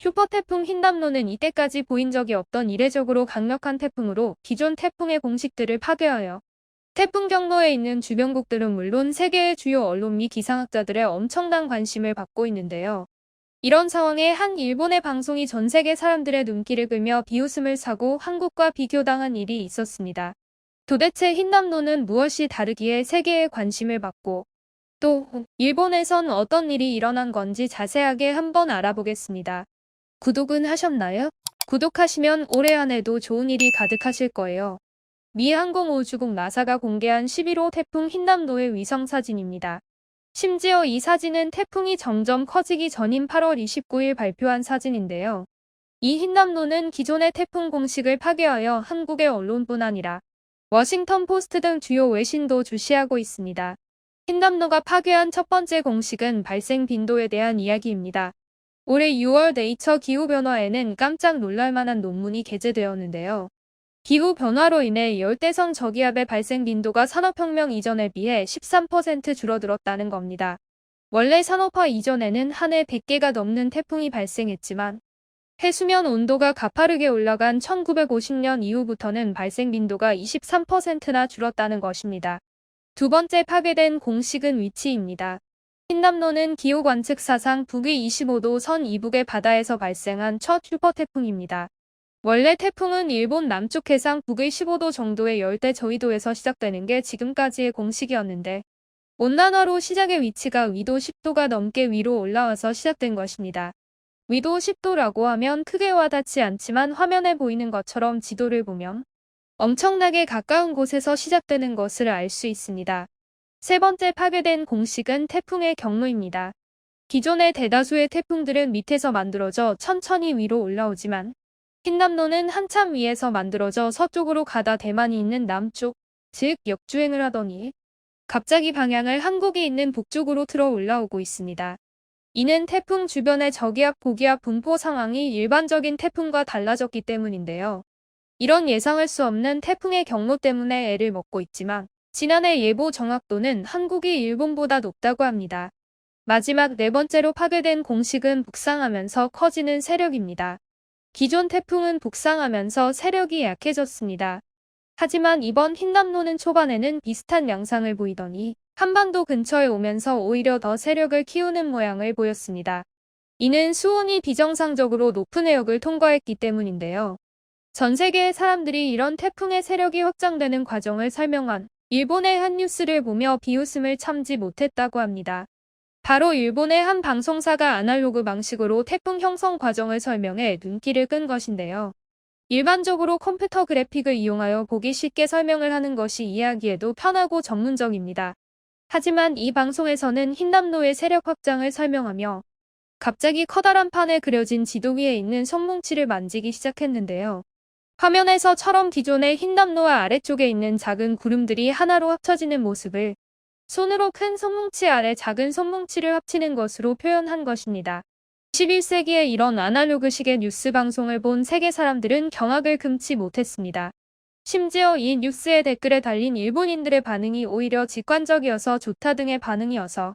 슈퍼태풍 흰남노는 이때까지 보인 적이 없던 이례적으로 강력한 태풍으로 기존 태풍의 공식들을 파괴하여 태풍 경로에 있는 주변국들은 물론 세계의 주요 언론 및 기상학자들의 엄청난 관심을 받고 있는데요. 이런 상황에 한 일본의 방송이 전 세계 사람들의 눈길을 끌며 비웃음을 사고 한국과 비교당한 일이 있었습니다. 도대체 흰남노는 무엇이 다르기에 세계의 관심을 받고 또 일본에선 어떤 일이 일어난 건지 자세하게 한번 알아보겠습니다. 구독은 하셨나요? 구독하시면 올해 안에도 좋은 일이 가득하실 거예요. 미 항공우주국 나사가 공개한 11호 태풍 흰남노의 위성사진입니다. 심지어 이 사진은 태풍이 점점 커지기 전인 8월 29일 발표한 사진인데요. 이 흰남노는 기존의 태풍 공식을 파괴하여 한국의 언론뿐 아니라 워싱턴 포스트 등 주요 외신도 주시하고 있습니다. 흰남노가 파괴한 첫 번째 공식은 발생 빈도에 대한 이야기입니다. 올해 6월 네이처 기후변화에는 깜짝 놀랄만한 논문이 게재되었는데요. 기후변화로 인해 열대성 저기압의 발생 빈도가 산업혁명 이전에 비해 13% 줄어들었다는 겁니다. 원래 산업화 이전에는 한 해 100개가 넘는 태풍이 발생했지만 해수면 온도가 가파르게 올라간 1950년 이후부터는 발생 빈도가 23%나 줄었다는 것입니다. 두 번째 파괴된 공식은 위치입니다. 흰남노는 기후관측 사상 북위 25도 선 이북의 바다에서 발생한 첫 슈퍼태풍입니다. 원래 태풍은 일본 남쪽 해상 북위 15도 정도의 열대 저위도에서 시작되는 게 지금까지의 공식이었는데 온난화로 시작의 위치가 위도 10도가 넘게 위로 올라와서 시작된 것입니다. 위도 10도라고 하면 크게 와닿지 않지만 화면에 보이는 것처럼 지도를 보면 엄청나게 가까운 곳에서 시작되는 것을 알 수 있습니다. 세 번째 파괴된 공식은 태풍의 경로입니다. 기존의 대다수의 태풍들은 밑에서 만들어져 천천히 위로 올라오지만 흰남노는 한참 위에서 만들어져 서쪽으로 가다 대만이 있는 남쪽, 즉 역주행을 하더니 갑자기 방향을 한국이 있는 북쪽으로 틀어 올라오고 있습니다. 이는 태풍 주변의 저기압 고기압 분포 상황이 일반적인 태풍과 달라졌기 때문인데요. 이런 예상할 수 없는 태풍의 경로 때문에 애를 먹고 있지만 지난해 예보 정확도는 한국이 일본보다 높다고 합니다. 마지막 네 번째로 파괴된 공식은 북상하면서 커지는 세력입니다. 기존 태풍은 북상하면서 세력이 약해졌습니다. 하지만 이번 흰남노는 초반에는 비슷한 양상을 보이더니 한반도 근처에 오면서 오히려 더 세력을 키우는 모양을 보였습니다. 이는 수온이 비정상적으로 높은 해역을 통과했기 때문인데요. 전 세계의 사람들이 이런 태풍의 세력이 확장되는 과정을 설명한 일본의 한 뉴스를 보며 비웃음을 참지 못했다고 합니다. 바로 일본의 한 방송사가 아날로그 방식으로 태풍 형성 과정을 설명해 눈길을 끈 것인데요. 일반적으로 컴퓨터 그래픽을 이용하여 보기 쉽게 설명을 하는 것이 이해하기에도 편하고 전문적입니다. 하지만 이 방송에서는 흰남노의 세력 확장을 설명하며 갑자기 커다란 판에 그려진 지도 위에 있는 손뭉치를 만지기 시작했는데요. 화면에서처럼 기존의 흰남노와 아래쪽에 있는 작은 구름들이 하나로 합쳐지는 모습을 손으로 큰 손뭉치 아래 작은 손뭉치를 합치는 것으로 표현한 것입니다. 21세기에 이런 아날로그식의 뉴스 방송을 본 세계 사람들은 경악을 금치 못했습니다. 심지어 이 뉴스의 댓글에 달린 일본인들의 반응이 오히려 직관적이어서 좋다 등의 반응이어서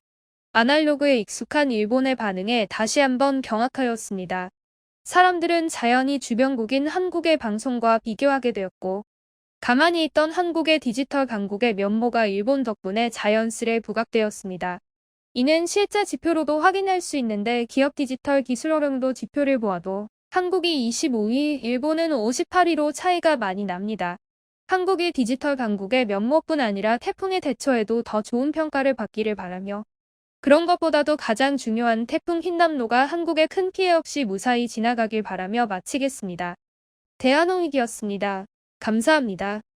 아날로그에 익숙한 일본의 반응에 다시 한번 경악하였습니다. 사람들은 자연히 주변국인 한국의 방송과 비교하게 되었고 가만히 있던 한국의 디지털 강국의 면모가 일본 덕분에 자연스레 부각되었습니다. 이는 실제 지표로도 확인할 수 있는데 기업 디지털 기술 어령도 지표를 보아도 한국이 25위, 일본은 58위로 차이가 많이 납니다. 한국이 디지털 강국의 면모뿐 아니라 태풍에 대처해도 더 좋은 평가를 받기를 바라며 그런 것보다도 가장 중요한 태풍 흰남노가 한국에 큰 피해 없이 무사히 지나가길 바라며 마치겠습니다. 대한홍익이었습니다. 감사합니다.